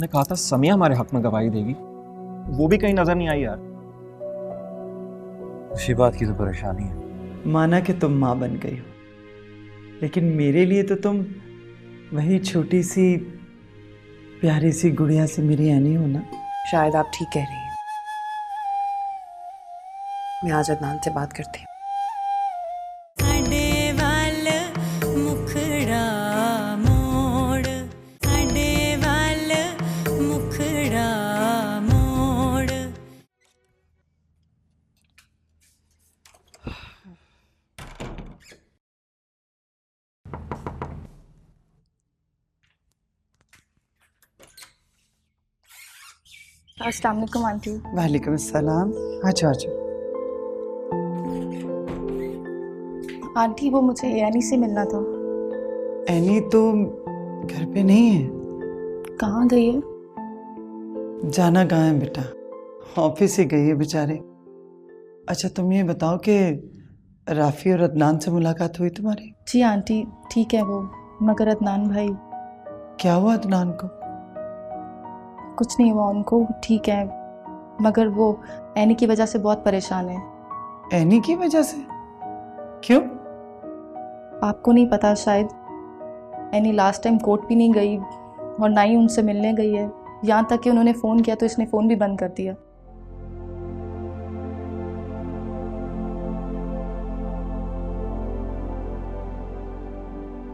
हमने कहा था समिया हमारे हक में गवाही देगी, वो भी कहीं नजर नहीं आई यार। उसी बात की तो परेशानी है। माना कि तुम माँ बन गई हो, लेकिन मेरे लिए तो तुम वही छोटी सी प्यारी सी गुड़िया से मेरी एनी हो ना। शायद आप ठीक कह रही हैं। मैं आज अदनान से बात करती हूँ। अस्सलाम वालेकुम आंटी। वालेकुम अस्सलाम। अच्छा अच्छा। आंटी वो मुझे यानी से मिलना था। एनी तो घर पे नहीं है। कहाँ गई है? जाना कहाँ है बेटा, ऑफिस ही गई है बेचारे। अच्छा तुम ये बताओ कि राफी और अदनान से मुलाकात हुई तुम्हारी? जी आंटी ठीक है वो, मगर अदनान भाई। क्या हुआ अदनान को? कुछ नहीं हुआ उनको, ठीक है, मगर वो एनी की वजह से बहुत परेशान है। एनी की वजह से? क्यों? आपको नहीं पता शायद। एनी लास्ट टाइम कोर्ट भी नहीं गई और ना ही उनसे मिलने गई है। यहाँ तक कि उन्होंने फ़ोन किया तो इसने फ़ोन भी बंद कर दिया।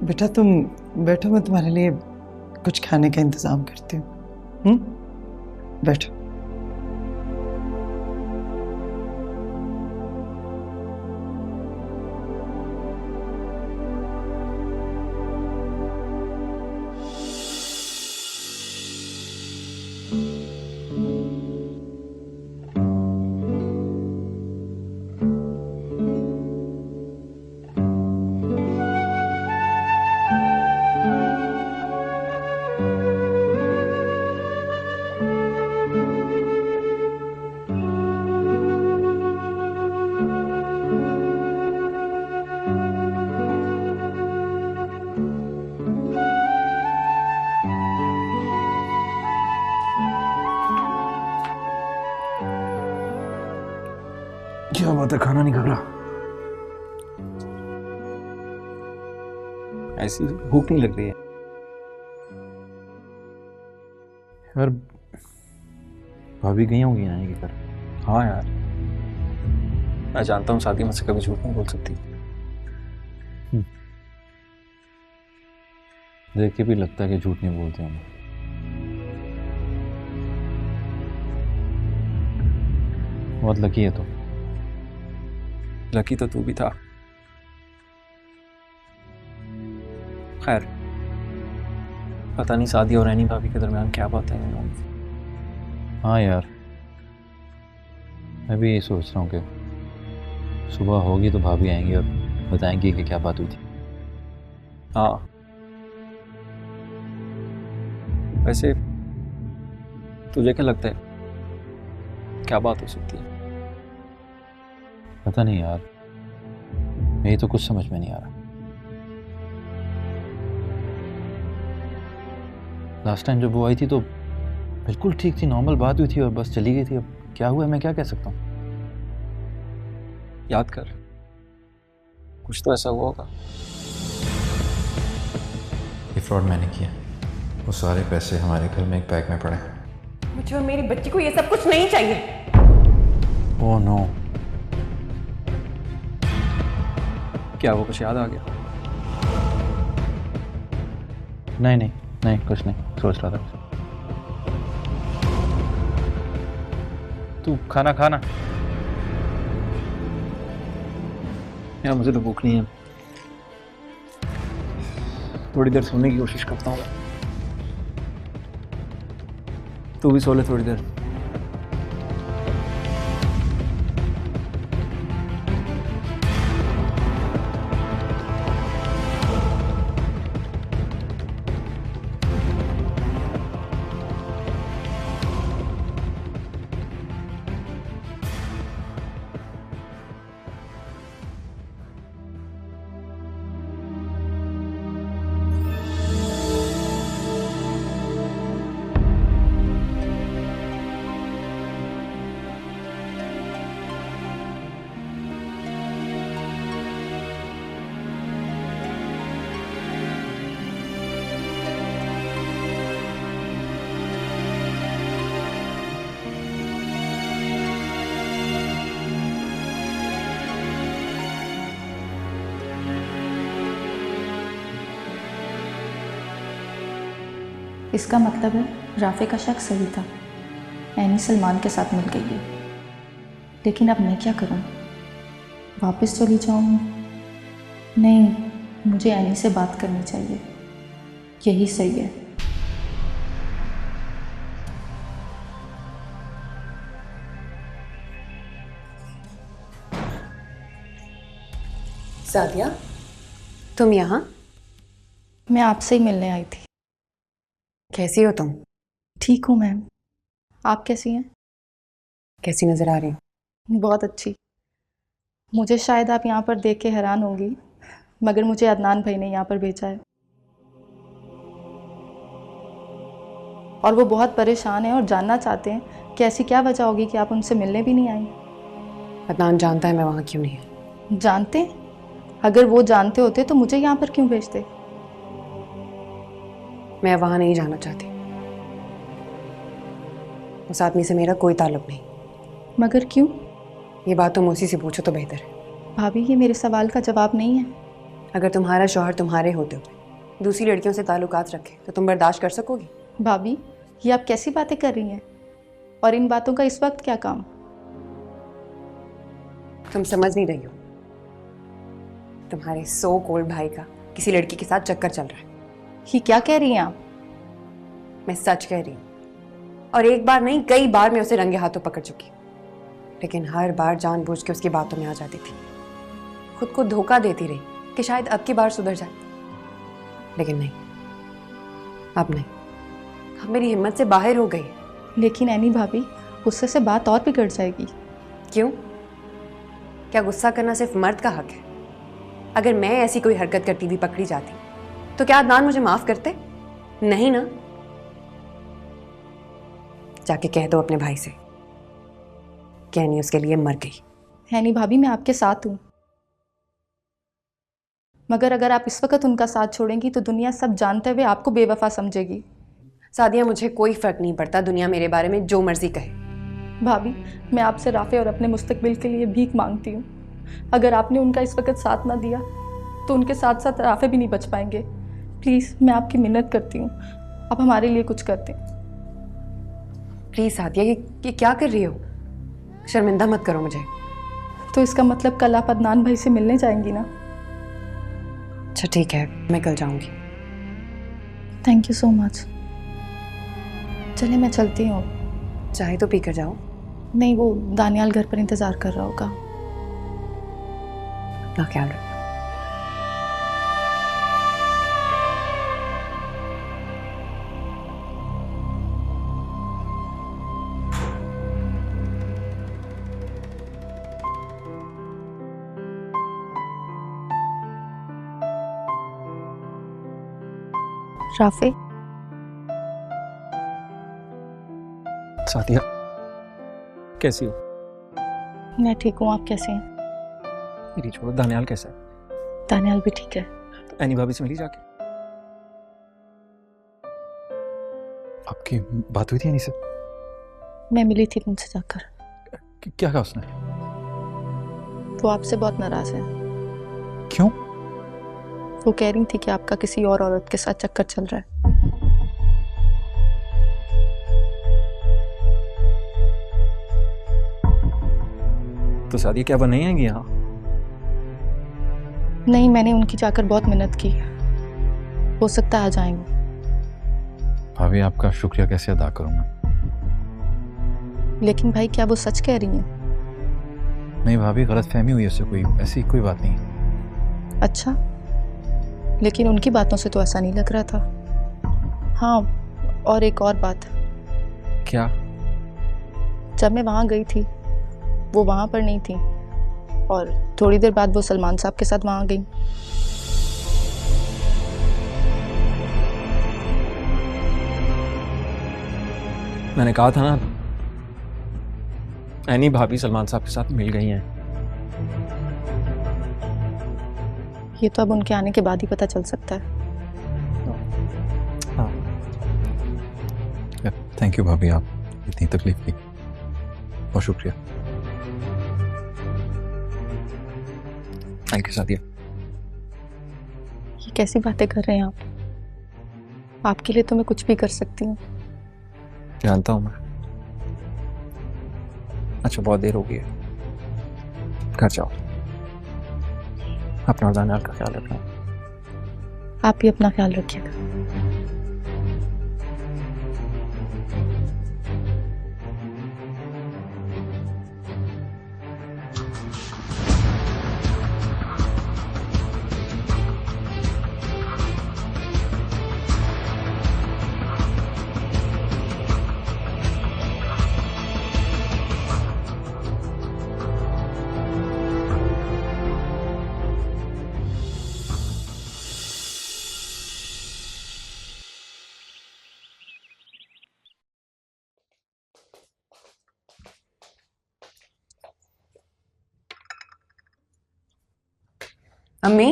बेटा तुम बैठो, मैं तुम्हारे लिए कुछ खाने का इंतजाम करती हूँ। बैठो। क्या बात है, खाना नहीं खा रहा? ऐसी भूख नहीं लग रही है यार, भाभी गई होंगी नानी के घर। हाँ यार, मैं जानता हूँ शादी मुझसे कभी झूठ नहीं बोल सकती। देख के भी लगता है कि झूठ नहीं बोलते हम। बहुत लकी है तो। लकी तो तू भी था। खैर, पता नहीं शादी और रैनी भाभी के दरमियान क्या बात है इन लोगों की। हाँ यार, मैं भी ये सोच रहा हूँ कि सुबह होगी तो भाभी आएंगी और बताएंगी कि क्या बात हुई थी। हाँ, वैसे तुझे क्या लगता है क्या बात हो सकती है? पता नहीं यार, मेरी तो कुछ समझ में नहीं आ रहा। लास्ट टाइम जब वो आई थी तो बिल्कुल ठीक थी, नॉर्मल बात हुई थी और बस चली गई थी। अब क्या हुआ है मैं क्या कह सकता हूँ। याद कर, कुछ तो ऐसा हुआ होगा। ये फ्रॉड मैंने किया। वो सारे पैसे हमारे घर में एक बैग में पड़े। मुझे और मेरी बच्ची को ये सब कुछ नहीं चाहिए। Oh no. क्या वो कुछ याद आ गया? नहीं नहीं नहीं, कुछ नहीं, सोच रहा था। तू खाना खाना। यार मुझे तो भूख नहीं है, थोड़ी देर सोने की कोशिश करता हूँ। तू भी सो ले थोड़ी देर। इसका मतलब है राफे का शक सही था, एनी सलमान के साथ मिल गई है। लेकिन अब मैं क्या करूं? वापस चली जाऊं? नहीं, मुझे एनी से बात करनी चाहिए, यही सही है। सादिया, तुम यहाँ? मैं आपसे ही मिलने आई थी। कैसी हो तुम? ठीक हूँ मैम, आप कैसी हैं? कैसी नजर आ रही हो? बहुत अच्छी। मुझे शायद आप यहाँ पर देख के हैरान होंगी, मगर मुझे अदनान भाई ने यहाँ पर भेजा है और वो बहुत परेशान हैं और जानना चाहते हैं कि ऐसी क्या वजह होगी कि आप उनसे मिलने भी नहीं आई। अदनान जानता है मैं वहाँ क्यों नहीं। जानते? अगर वो जानते होते तो मुझे यहाँ पर क्यों भेजते? मैं वहाँ नहीं जाना चाहती। उस आदमी से मेरा कोई ताल्लुक नहीं। मगर क्यों? ये बात तुम उसी से पूछो तो बेहतर है। भाभी, ये मेरे सवाल का जवाब नहीं है। अगर तुम्हारा शौहर तुम्हारे होते हुए दूसरी लड़कियों से ताल्लुकात रखे तो तुम बर्दाश्त कर सकोगी? भाभी, ये आप कैसी बातें कर रही हैं? और इन बातों का इस वक्त क्या काम? तुम समझ नहीं रही हो। तुम्हारे सो कोल्ड भाई का किसी लड़की के साथ चक्कर चल रहा है। ये क्या कह रही हैं आप? मैं सच कह रही हूँ, और एक बार नहीं कई बार मैं उसे रंगे हाथों पकड़ चुकी, लेकिन हर बार जानबूझ के उसकी बातों में आ जाती थी। खुद को धोखा देती रही कि शायद अब की बार सुधर जाए, लेकिन नहीं, अब नहीं। अब मेरी हिम्मत से बाहर हो गई। लेकिन एनी भाभी, गुस्से से बात और बिगड़ जाएगी। क्यों? क्या गुस्सा करना सिर्फ मर्द का हक है? अगर मैं ऐसी कोई हरकत करती हुई पकड़ी जाती तो क्या अदनान मुझे माफ करते? नहीं ना। जाके कह दो अपने भाई से कि एनी उसके लिए मर गई। एनी भाभी, मैं आपके साथ हूँ, मगर अगर आप इस वक्त उनका साथ छोड़ेंगी तो दुनिया सब जानते हुए आपको बेवफा समझेगी। सादिया, मुझे कोई फर्क नहीं पड़ता दुनिया मेरे बारे में जो मर्जी कहे। भाभी, मैं आपसे राफे और अपने मुस्तकबिल के लिए भीख मांगती हूँ। अगर आपने उनका इस वक्त साथ ना दिया तो उनके साथ साथ राफे भी नहीं बच पाएंगे। प्लीज़, मैं आपकी मिन्नत करती हूँ, आप हमारे लिए कुछ कर दें। प्लीज सादिया, ये क्या कर रही हो? शर्मिंदा मत करो मुझे। तो इसका मतलब कल आप अदनान भाई से मिलने जाएंगी ना? अच्छा ठीक है, मैं कल जाऊंगी। Thank you so much. चलिए मैं चलती हूँ। चाहे तो पी कर जाओ। नहीं, वो दानियाल घर पर इंतज़ार कर रहा होगा। अपना ख्याल रखो। राफे, सादिया, कैसी हो? मैं ठीक हूँ, आप कैसे हैं? मेरी छोड़ो, दानियाल कैसा है? दानियाल भी ठीक है। तो एनी भाभी से मिली जाके? आपकी बात हुई थी यानी से? मैं मिली थी उनसे जाकर। क्या कहा उसने? वो आपसे बहुत नाराज़ है। क्यों? वो कह रही थी कि आपका किसी और औरत के साथ चक्कर चल रहा है। तो सादिया, क्या वो नहीं आएंगी यहाँ? नहीं, मैंने उनकी जाकर बहुत मिन्नत की, हो सकता है आ जाएंगे। भाभी, आपका शुक्रिया कैसे अदा करूँ मैं? लेकिन भाई, क्या वो सच कह रही हैं? नहीं भाभी, गलतफहमी हुई है उससे, कोई ऐसी कोई बात नहीं। अच्छा, लेकिन उनकी बातों से तो ऐसा नहीं लग रहा था। हाँ, और एक और बात। क्या? जब मैं वहाँ गई थी वो वहाँ पर नहीं थी, और थोड़ी देर बाद वो सलमान साहब के साथ वहाँ गई। मैंने कहा था ना, एनी भाभी सलमान साहब के साथ मिल गई हैं। ये तो अब उनके आने के बाद ही पता चल सकता है। हाँ, थैंक यू भाभी, आप इतनी तकलीफ की, बहुत शुक्रिया। Thank you Sadia. ये कैसी बातें कर रहे हैं आप? आपके लिए तो मैं कुछ भी कर सकती हूँ। जानता हूँ मैं। अच्छा, बहुत देर हो गई है, घर जाओ, अपना और दानियाल का ख्याल रखना। आप भी अपना ख्याल रखिएगा। अम्मी,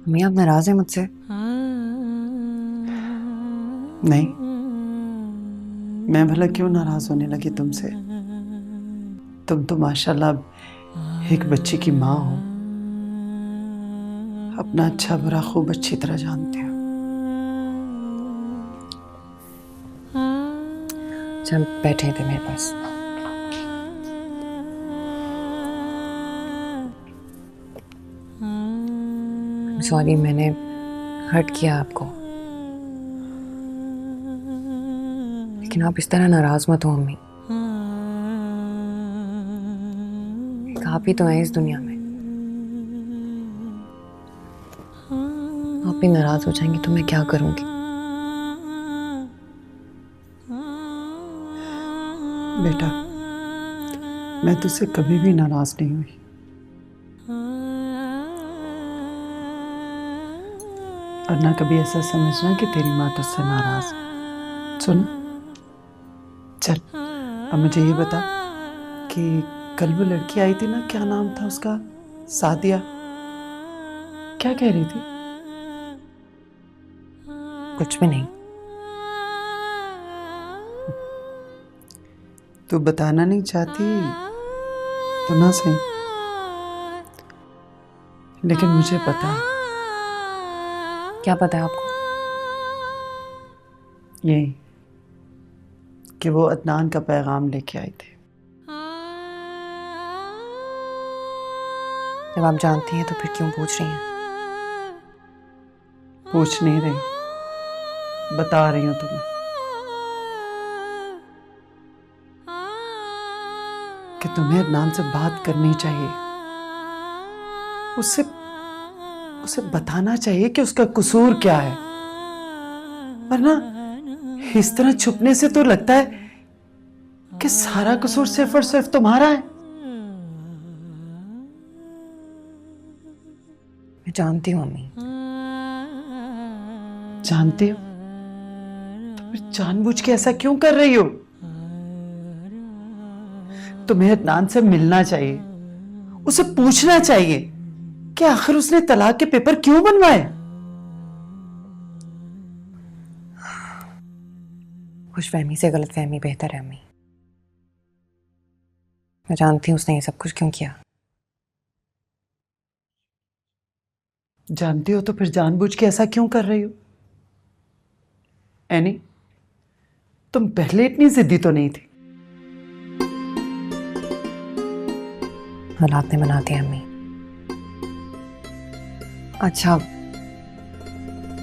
अम्मी आप नाराज हैं मुझसे? नहीं, मैं भला क्यों नाराज होने लगी तुमसे? तुम तो माशाल्लाह अब एक बच्चे की माँ हो, अपना अच्छा बुरा खूब अच्छी तरह जानते हो। जब बैठे थे मेरे पास, सॉरी मैंने हर्ट किया आपको, लेकिन आप इस तरह नाराज मत हो अम्मी। एक आप ही तो हैं इस दुनिया में, आप भी नाराज हो जाएंगे तो मैं क्या करूंगी? बेटा, मैं तुझसे कभी भी नाराज नहीं हुई। और ना कभी ऐसा समझना कि तेरी माँ तुझसे नाराज है। सुन, चल अब मुझे ये बता कि कल वो लड़की आई थी ना, क्या नाम था उसका? सादिया। क्या कह रही थी? कुछ भी नहीं। तू बताना नहीं चाहती तो ना सही, लेकिन मुझे पता है। क्या पता है आपको? यही कि वो अदनान का पैगाम लेके आई थी। जब आप जानती हैं तो फिर क्यों पूछ रही हैं? पूछ नहीं रही, बता रही हूँ तुम्हें कि तुम्हें अदनान से बात करनी चाहिए। उससे उसे बताना चाहिए कि उसका कसूर क्या है, वरना इस तरह छुपने से तो लगता है कि सारा कसूर सिर्फ और सिर्फ तुम्हारा है। मैं जानती हूँ अम्मी। जानती हो तो फिर जानबूझ के ऐसा क्यों कर रही हो? तुम्हें अदनान से मिलना चाहिए, उसे पूछना चाहिए कि आखिर उसने तलाक के पेपर क्यों बनवाए। खुशफहमी से गलतफहमी बेहतर है अम्मी। मैं जानती हूँ उसने ये सब कुछ क्यों किया। जानती हो तो फिर जानबूझ के ऐसा क्यों कर रही हो? एनी, तुम पहले इतनी जिद्दी तो नहीं थी। हालात ने बना दिया अम्मी। अच्छा,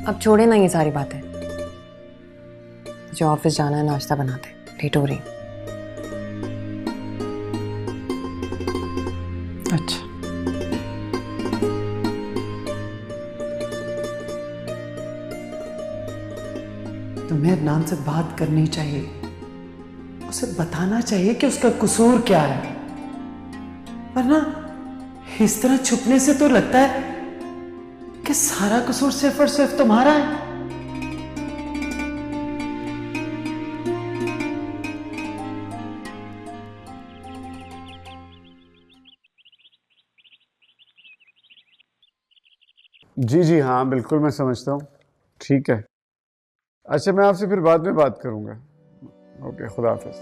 अब छोड़े ना ये सारी बातें, जो ऑफिस जाना है, नाश्ता बनाते, लेट हो रही। अच्छा, तुम्हें अदनान से बात करनी चाहिए, उसे बताना चाहिए कि उसका कसूर क्या है, वरना इस तरह छुपने से तो लगता है कि सारा कसूर सिर्फ और सिर्फ तुम्हारा है। जी जी हाँ, बिल्कुल मैं समझता हूँ। ठीक है, अच्छा मैं आपसे फिर बाद में बात करूँगा। ओके, खुदा हाफिज़।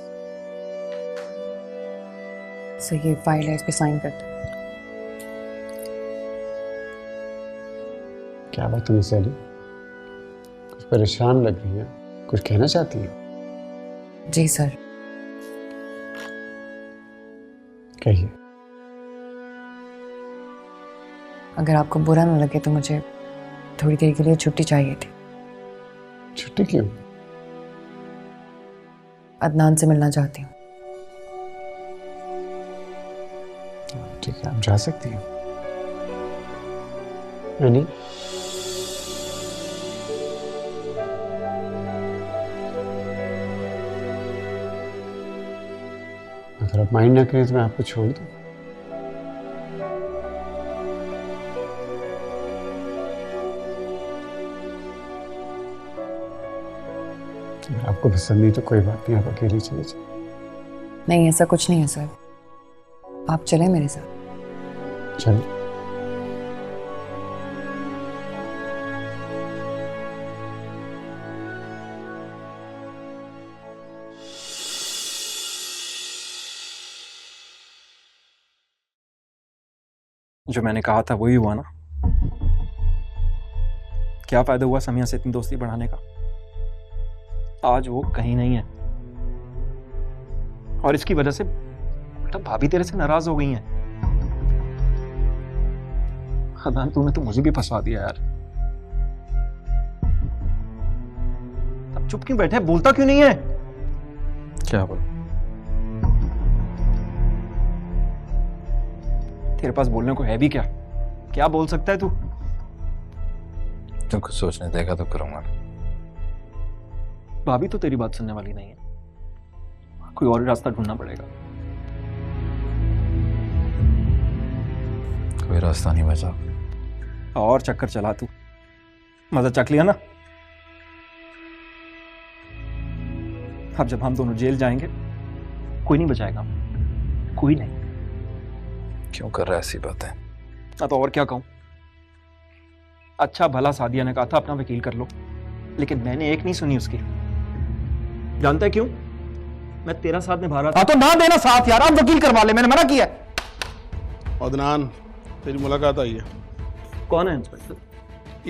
सो ये फाइल है, इस पे साइन कर दो। क्या बात है सैली, कुछ परेशान लग रही है, कुछ कहना चाहती है? जी सर। कहिए। अगर आपको बुरा ना लगे तो मुझे थोड़ी देर के लिए छुट्टी चाहिए थी। छुट्टी क्यों? अदनान से मिलना चाहती हूँ। ठीक है, आप जा सकती हो। नहीं, अगर आप माइंड ना करें तो मैं आपको छोड़ दूं। अगर आपको पसंद नहीं तो कोई बात नहीं, आप अकेली चले जाइए। नहीं, ऐसा कुछ नहीं है सर, आप चले मेरे साथ। चलो। जो मैंने कहा था वही हुआ ना। क्या फायदा हुआ समिया से इतनी दोस्ती बढ़ाने का? आज वो कहीं नहीं है और इसकी वजह से उल्टा भाभी तेरे से नाराज हो गई हैं। अदनान, तूने तो मुझे भी फंसा दिया यार। अब चुप क्यों बैठे, बोलता क्यों नहीं है? क्या बोल? तेरे पास बोलने को है भी क्या? क्या बोल सकता है तू? तुम कुछ सोचने देगा तो करूंगा। भाभी तो तेरी बात सुनने वाली नहीं है, कोई और रास्ता ढूंढना पड़ेगा। कोई रास्ता नहीं बचा। और चक्कर चला तू, मजा चख लिया ना। अब जब हम दोनों जेल जाएंगे कोई नहीं बचाएगा, कोई नहीं। क्यों कर रहा है ऐसी बातें? तो और क्या कहूं? अच्छा भला सादिया ने कहा था अपना वकील कर लो, लेकिन मैंने एक नहीं सुनी उसकी। जानता है क्यों? मैं तेरा साथ निभा रहा था। तो ना देना साथ यार, आप वकील करवा ले, मैंने मना किया। अदनान, तेरी मुलाकात आई है। कौन है इंस्पेक्टर?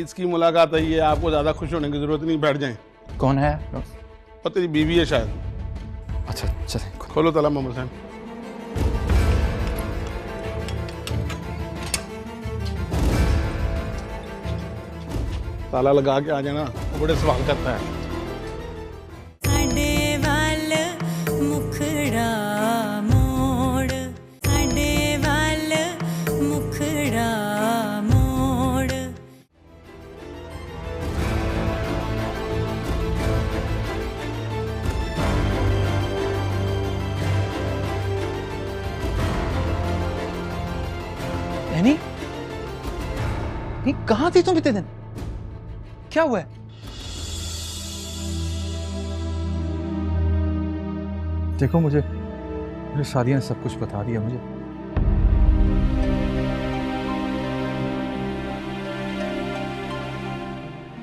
इसकी मुलाकात आई है, आपको ज़्यादा खुश होने की ज़रूरत नहीं, बैठ जाएं। कौन है? और तेरी बीवी है शायद। अच्छा चले। खोलो ताला मोहम्मद हुसैन। ताला लगा के आ जाना, वो बड़े सवाल करता है। एनी, कहाँ थी तुम इतने दिन? क्या हुआ है? देखो मुझे सादिया ने सब कुछ बता दिया मुझे।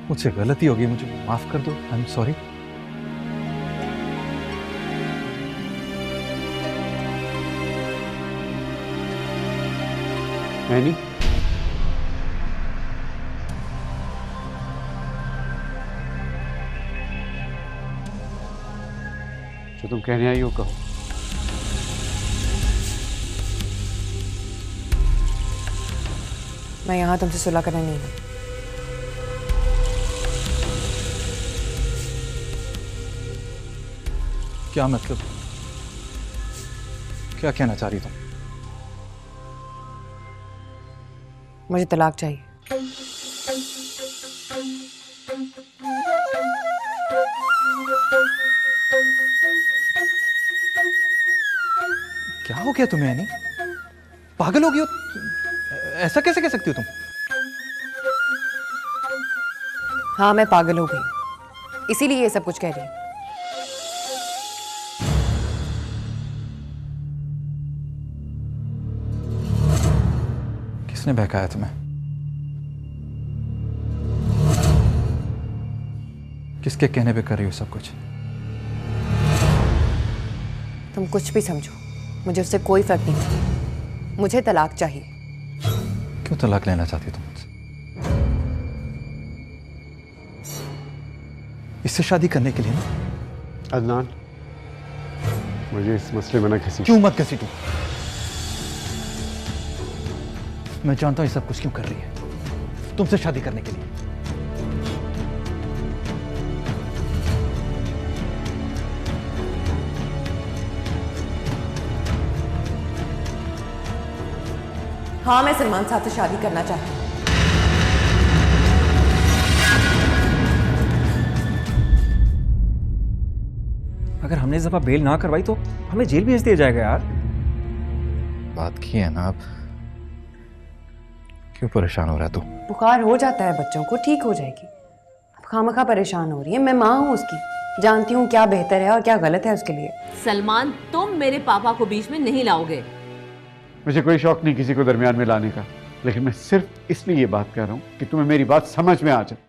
मुझसे गलती हो गई, मुझे माफ कर दो। I am sorry. नहीं, जो तुम कहने आई हो कहो। मैं यहाँ तुमसे सुलह करने नहीं हूँ। क्या मतलब? क्या कहना चाह रही तुम? मुझे तलाक चाहिए। क्या हो गया तुम्हें एनी? पागल हो गई हो? ऐसा कैसे कह सकती हो तुम? हाँ, मैं पागल हो गई, इसीलिए ये सब कुछ कह रही हूँ। किसने बहकाया तुम्हें? किसके कहने पे कर रही हो सब कुछ? तुम कुछ भी समझो, मुझे उससे कोई फर्क नहीं पड़ता। मुझे तलाक चाहिए। क्यों तलाक लेना चाहती तुम मुझसे? इससे शादी करने के लिए ना? अदनान, मुझे इस मसले में ना किसी क्यों मत किसी तू? मैं जानता हूं ये सब कुछ क्यों कर रही है, तुमसे शादी करने के लिए। हाँ, मैं सलमान साहब से शादी करना चाहती हूँ। अगर हमने इस दफा बेल ना करवाई तो हमें जेल भेज दिया जाएगा यार। बात की है ना आप, क्यों परेशान हो रहा है तू? बुखार हो जाता है बच्चों को, ठीक हो जाएगी। अब खामखा परेशान हो रही है। मैं माँ हूँ उसकी, जानती हूँ क्या बेहतर है और क्या गलत है उसके लिए। सलमान, तुम मेरे पापा को बीच में नहीं लाओगे। मुझे कोई शौक नहीं किसी को दरमियान में लाने का, लेकिन मैं सिर्फ इसलिए ये बात कह रहा हूँ कि तुम्हें मेरी बात समझ में आ जाए।